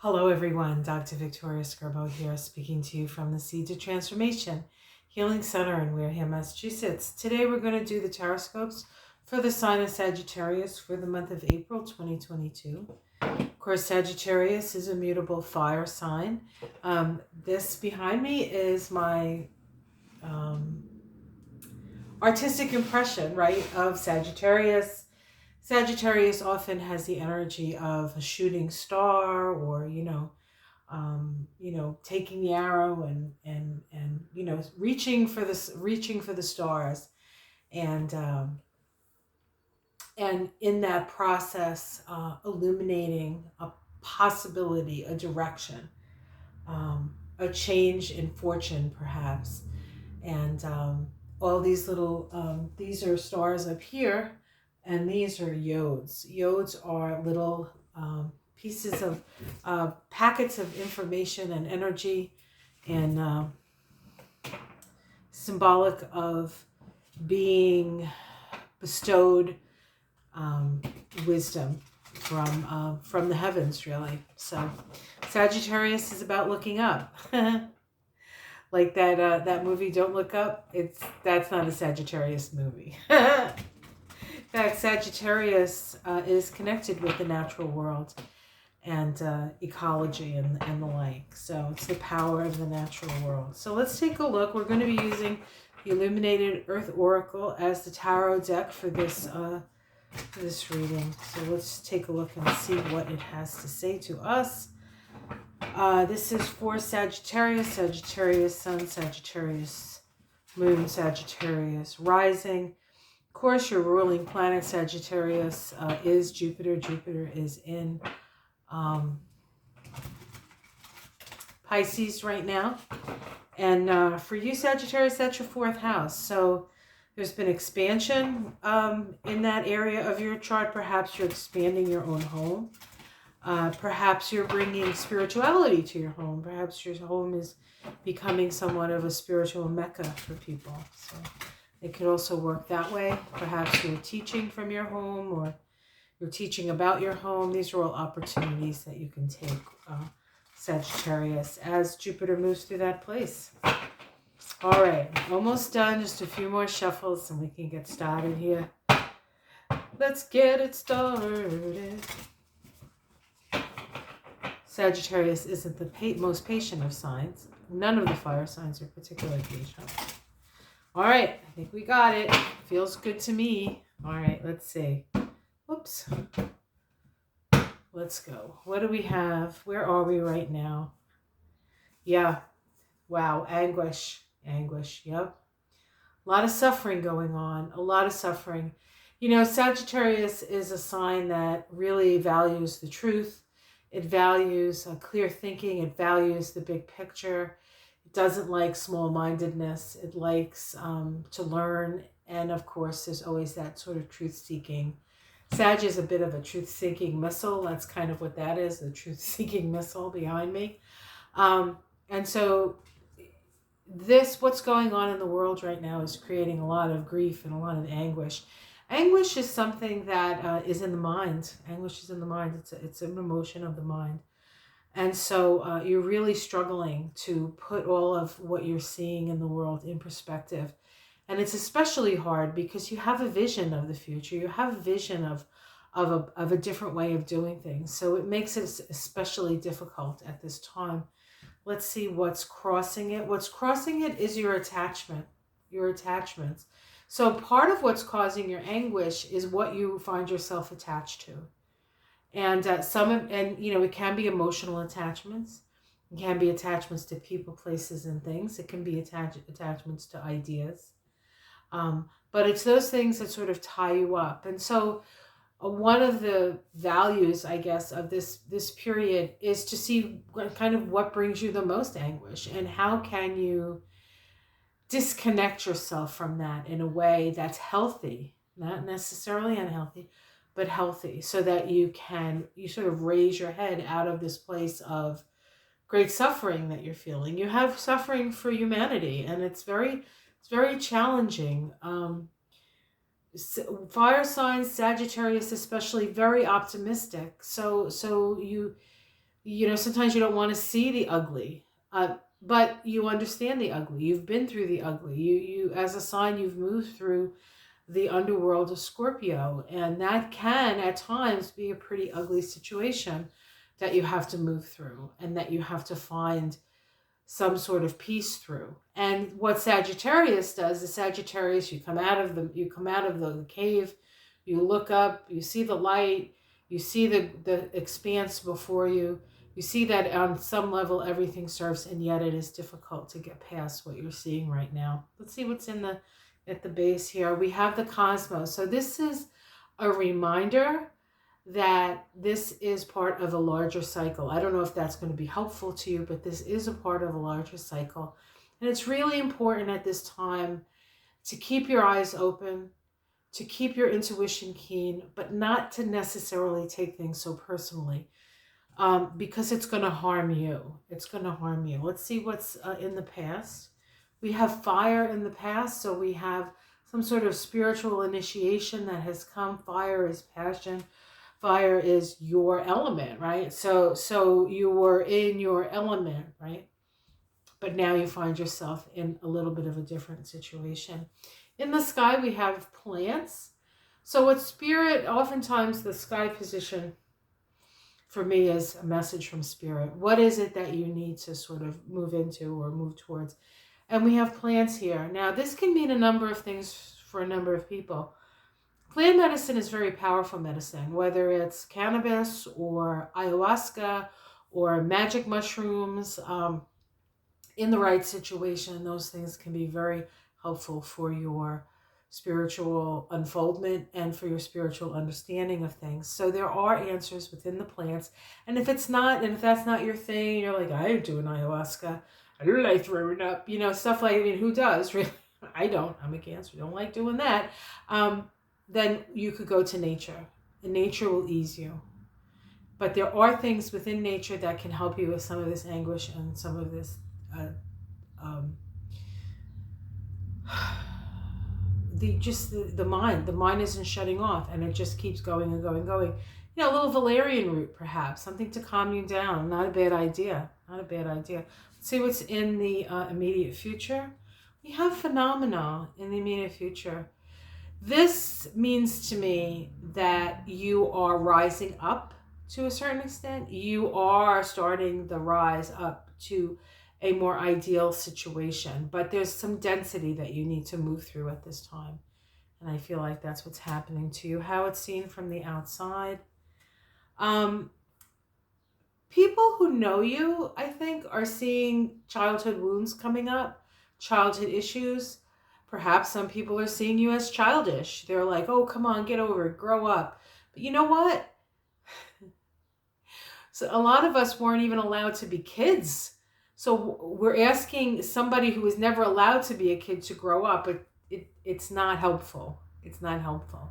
Hello everyone, Dr. Victoria Scarbo here, speaking to you from the Seeds of Transformation Healing Center in Wareham, Massachusetts. Today we're going to do the Taroscopes for the sign of Sagittarius for the month of April 2022. Of course, Sagittarius is a mutable fire sign. This behind me is my artistic impression, right, of Sagittarius. Sagittarius often has the energy of a shooting star, or taking the arrow and reaching for the stars, and in that process, illuminating a possibility, a direction, a change in fortune, perhaps, and all these little these are stars up here. And these are yods. Yods are little pieces of packets of information and energy, and symbolic of being bestowed wisdom from the heavens, really. So Sagittarius is about looking up. Like that movie, Don't Look Up. That's not a Sagittarius movie. In fact, Sagittarius is connected with the natural world and ecology and the like. So it's the power of the natural world. So let's take a look. We're going to be using the Illuminated Earth Oracle as the tarot deck for this reading. So let's take a look and see what it has to say to us. This is for Sagittarius, Sagittarius Sun, Sagittarius Moon, Sagittarius Rising. Of course, your ruling planet, Sagittarius, is Jupiter. Jupiter is in Pisces right now. And for you, Sagittarius, that's your fourth house. So there's been expansion in that area of your chart. Perhaps you're expanding your own home. Perhaps you're bringing spirituality to your home. Perhaps your home is becoming somewhat of a spiritual mecca for people. So it could also work that way. Perhaps you're teaching from your home, or you're teaching about your home. These are all opportunities that you can take, Sagittarius, as Jupiter moves through that place. All right, almost done. Just a few more shuffles and we can get started here. Let's get it started. Sagittarius isn't the most patient of signs. None of the fire signs are particularly patient. All right, I think we got it. Feels good to me. All right, let's see. Whoops. Let's go. What do we have? Where are we right now? Yeah. Wow. Anguish. Anguish. Yep. A lot of suffering going on. A lot of suffering. You know, Sagittarius is a sign that really values the truth. It values clear thinking. It values the big picture. Doesn't like small-mindedness. It likes to learn, and of course there's always that sort of truth-seeking. Sag is a bit of a truth-seeking missile. That's kind of what that is, the truth-seeking missile behind me. And so what's going on in the world right now is creating a lot of grief and a lot of anguish. Anguish is something that is in the mind. Anguish is in the mind. It's an emotion of the mind. And so you're really struggling to put all of what you're seeing in the world in perspective. And it's especially hard because you have a vision of the future. You have a vision of a different way of doing things. So it makes it especially difficult at this time. Let's see what's crossing it. What's crossing it is your attachment, your attachments. So part of what's causing your anguish is what you find yourself attached to. And it can be emotional attachments. It can be attachments to people, places, and things. It can be attachments to ideas. But it's those things that sort of tie you up. And so one of the values, I guess, of this period is to see what brings you the most anguish, and how can you disconnect yourself from that in a way that's healthy, not necessarily unhealthy, but healthy, so that you sort of raise your head out of this place of great suffering that you're feeling. You have suffering for humanity, and it's very challenging. Fire signs, Sagittarius especially, very optimistic. So You know, sometimes you don't want to see the ugly, but you understand the ugly. You've been through the ugly. You as a sign, you've moved through the underworld of Scorpio, and that can at times be a pretty ugly situation that you have to move through and that you have to find some sort of peace through. And what Sagittarius does is Sagittarius, you come out of the cave, you look up, you see the light, you see the expanse before you. You see that on some level everything serves, and yet it is difficult to get past what you're seeing right now. Let's see what's at the base here. We have the cosmos. So this is a reminder that this is part of a larger cycle. I don't know if that's going to be helpful to you, but this is a part of a larger cycle. And it's really important at this time to keep your eyes open, to keep your intuition keen, but not to necessarily take things so personally, because it's going to harm you. It's going to harm you. Let's see what's in the past. We have fire in the past, so we have some sort of spiritual initiation that has come. Fire is passion. Fire is your element, right? So you were in your element, right? But now you find yourself in a little bit of a different situation. In the sky, we have plants. So what spirit, oftentimes the sky position for me is a message from spirit. What is it that you need to sort of move into or move towards? And we have plants here. Now, this can mean a number of things for a number of people. Plant medicine is very powerful medicine, whether it's cannabis or ayahuasca or magic mushrooms. In the right situation, those things can be very helpful for your spiritual unfoldment and for your spiritual understanding of things. So there are answers within the plants. And if that's not your thing, you're like, I ain't doing ayahuasca. I don't like throwing up, stuff like, who does? Really? I don't. I'm a Cancer. Don't like doing that. Then you could go to nature, and nature will ease you. But there are things within nature that can help you with some of this anguish and some of this the mind isn't shutting off, and it just keeps going and going and going. A little valerian root, perhaps, something to calm you down. Not a bad idea. Let's see what's in the immediate future. We have phenomena in the immediate future. This means to me that you are rising up to a certain extent. You are starting the rise up to a more ideal situation, but there's some density that you need to move through at this time. And I feel like that's what's happening to you. How it's seen from the outside. People who know you, I think, are seeing childhood wounds coming up, childhood issues. Perhaps some people are seeing you as childish. They're like, oh, come on, get over it, grow up. But you know what? So a lot of us weren't even allowed to be kids. So we're asking somebody who was never allowed to be a kid to grow up, but it's not helpful. It's not helpful.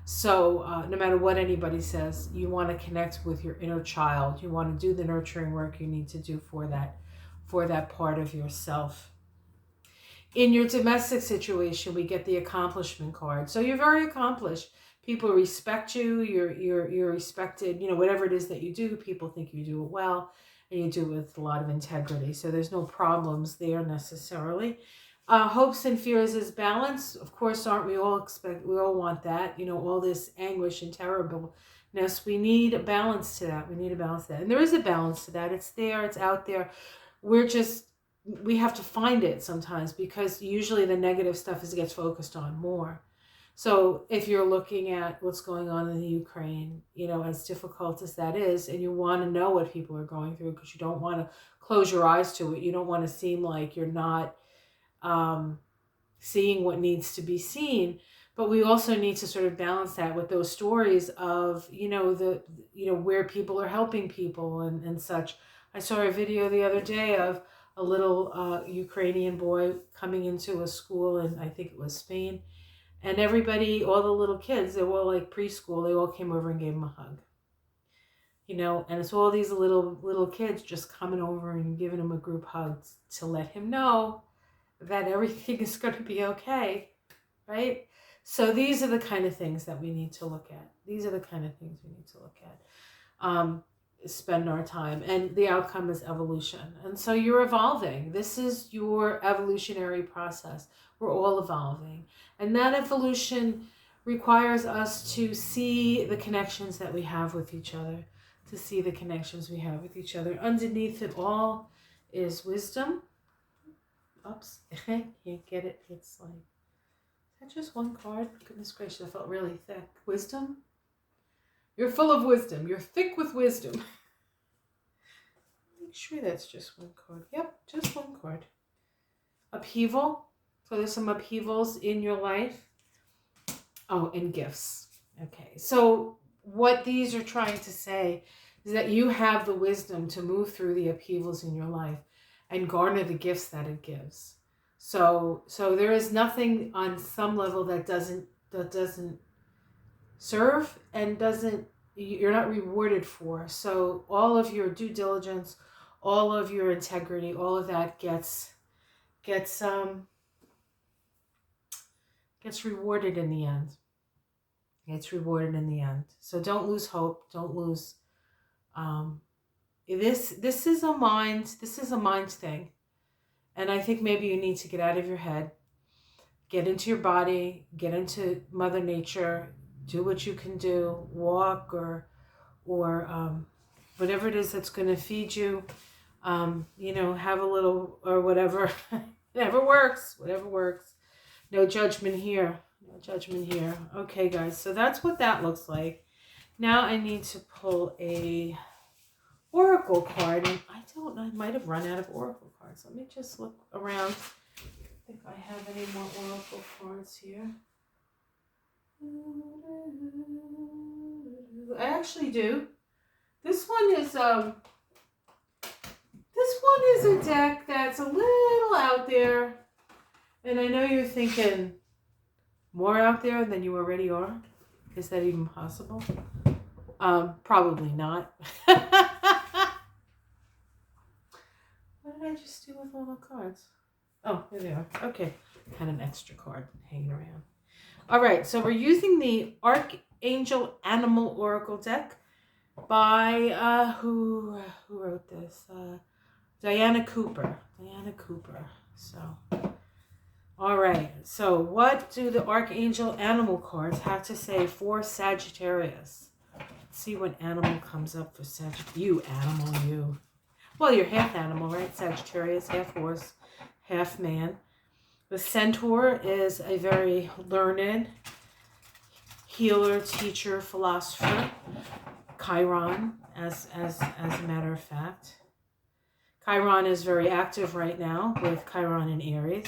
So no matter what anybody says, you want to connect with your inner child. You want to do the nurturing work you need to do for that part of yourself. In your domestic situation, we get the accomplishment card. So you're very accomplished. People respect you. You're respected. Whatever it is that you do, people think you do it well, and you do it with a lot of integrity. So there's no problems there necessarily. Hopes and fears is balance. Of course, aren't we all we all want that, all this anguish and terribleness. We need a balance to that. And there is a balance to that. It's there, it's out there. We have to find it sometimes, because usually the negative stuff gets focused on more. So if you're looking at what's going on in the Ukraine, as difficult as that is, and you want to know what people are going through, because you don't want to close your eyes to it. You don't want to seem like you're not seeing what needs to be seen. But we also need to sort of balance that with those stories of, where people are helping people and such. I saw a video the other day of a little Ukrainian boy coming into a school in, I think it was Spain. And everybody, all the little kids, they were all like preschool, they all came over and gave him a hug. And it's all these little kids just coming over and giving him a group hug to let him know that everything is going to be okay, right? So these are the kind of things that we need to look at. spend our time, and the outcome is evolution. And so you're evolving. This is your evolutionary process. We're all evolving, and that evolution requires us to see the connections that we have with each other, to see the connections we have with each other. Underneath it all is wisdom. Oops, I can't get it. It's like, is that just one card? Goodness gracious, I felt really thick. Wisdom? You're full of wisdom. You're thick with wisdom. Make sure that's just one card. Yep, just one card. Upheaval. So there's some upheavals in your life. Oh, and gifts. Okay, so what these are trying to say is that you have the wisdom to move through the upheavals in your life and garner the gifts that it gives. So there is nothing on some level that doesn't serve and you're not rewarded for. So all of your due diligence, all of your integrity, all of that gets rewarded in the end. It's rewarded in the end. So don't lose hope. Don't lose. This is a mind thing, and I think maybe you need to get out of your head, get into your body, get into Mother Nature, do what you can do, walk or whatever it is that's going to feed you. Have a little or whatever. Whatever works. No judgment here. No judgment here. Okay, guys. So that's what that looks like. Now I need to pull a oracle card. And I don't know. I might have run out of oracle cards. Let me just look around. I think I have any more oracle cards here. I actually do. This one is a deck that's a little out there. And I know you're thinking, more out there than you already are? Is that even possible? Probably not. What did I just do with all the cards? Oh, here they are. Okay. Had an extra card hanging around. All right. So we're using the Archangel Animal Oracle deck by, who wrote this? Diana Cooper. So... all right, so what do the Archangel Animal cards have to say for Sagittarius? Let's see what animal comes up for Sagittarius. You animal, you. Well, you're half animal, right? Sagittarius, half horse, half man. The Centaur is a very learned healer, teacher, philosopher. Chiron, as a matter of fact. Chiron is very active right now with Chiron in Aries.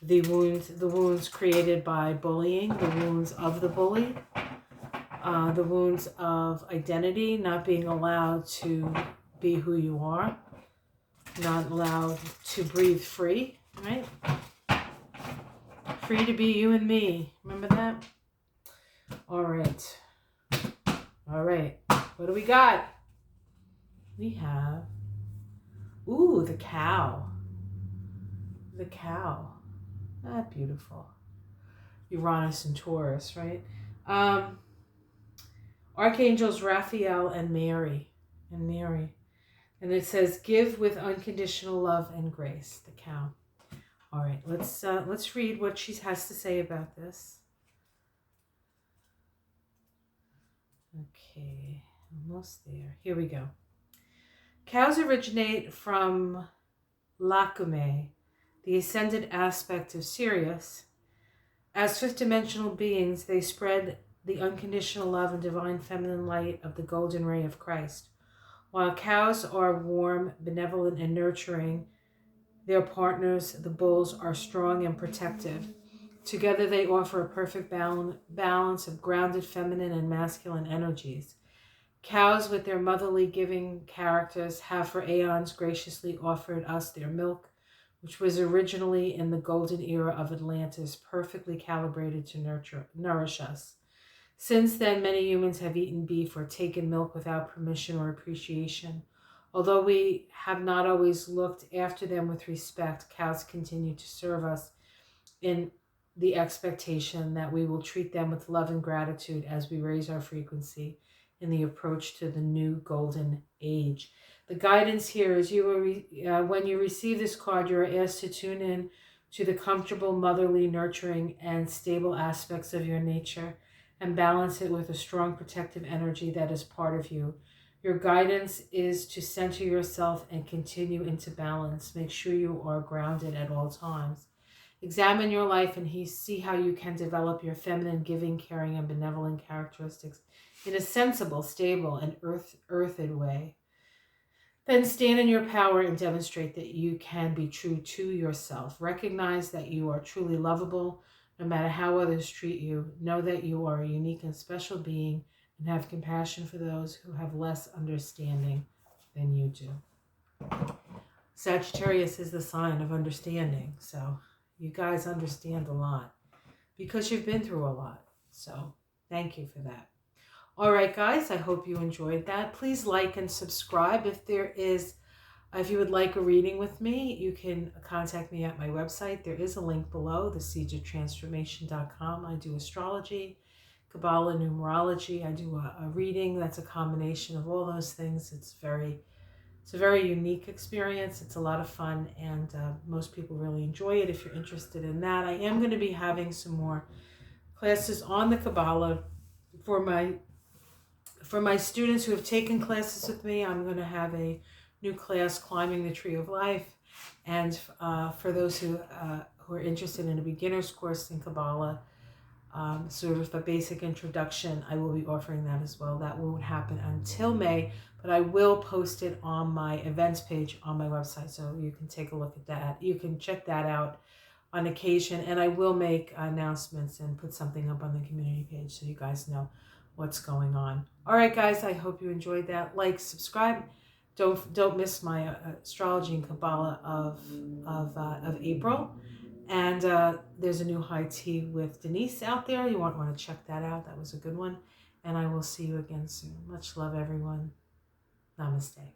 The wounds created by bullying, the wounds of the bully, the wounds of identity, not being allowed to be who you are, not allowed to breathe free, right? Free to be you and me. Remember that? All right. What do we got? We have, the cow. The cow. That beautiful. Uranus and Taurus, right? Archangels Raphael and Mary. And it says, give with unconditional love and grace. The cow. All right, let's read what she has to say about this. Okay, almost there. Here we go. Cows originate from Lacume, the ascended aspect of Sirius. As fifth-dimensional beings, they spread the unconditional love and divine feminine light of the golden ray of Christ. While cows are warm, benevolent, and nurturing, their partners, the bulls, are strong and protective. Together they offer a perfect balance of grounded feminine and masculine energies. Cows, with their motherly giving characters, have for aeons graciously offered us their milk, which was originally in the golden era of Atlantis, perfectly calibrated to nourish us. Since then, many humans have eaten beef or taken milk without permission or appreciation. Although we have not always looked after them with respect, cows continue to serve us in the expectation that we will treat them with love and gratitude as we raise our frequency in the approach to the new golden age. The guidance here is when you receive this card, you are asked to tune in to the comfortable, motherly, nurturing, and stable aspects of your nature and balance it with a strong protective energy that is part of you. Your guidance is to center yourself and continue into balance. Make sure you are grounded at all times. Examine your life and see how you can develop your feminine, giving, caring, and benevolent characteristics in a sensible, stable, and earthed way. Then stand in your power and demonstrate that you can be true to yourself. Recognize that you are truly lovable, no matter how others treat you. Know that you are a unique and special being and have compassion for those who have less understanding than you do. Sagittarius is the sign of understanding, so you guys understand a lot because you've been through a lot. So thank you for that. All right, guys, I hope you enjoyed that. Please like and subscribe. If you would like a reading with me, you can contact me at my website. There is a link below, theseedoftransformation.com. I do astrology, Kabbalah, numerology. I do a reading that's a combination of all those things. It's a very unique experience. It's a lot of fun, and most people really enjoy it. If you're interested in that, I am going to be having some more classes on the Kabbalah for my students who have taken classes with me. I'm going to have a new class, Climbing the Tree of Life. And for those who are interested in a beginner's course in Kabbalah, sort of a basic introduction, I will be offering that as well. That won't happen until May, but I will post it on my events page on my website, so you can take a look at that. You can check that out on occasion, and I will make announcements and put something up on the community page so you guys know what's going on. All right, guys, I hope you enjoyed that. Like, subscribe. Don't miss my astrology and Kabbalah of April. And there's a new high tea with Denise out there. You want to check that out. That was a good one. And I will see you again soon. Much love, everyone. Namaste.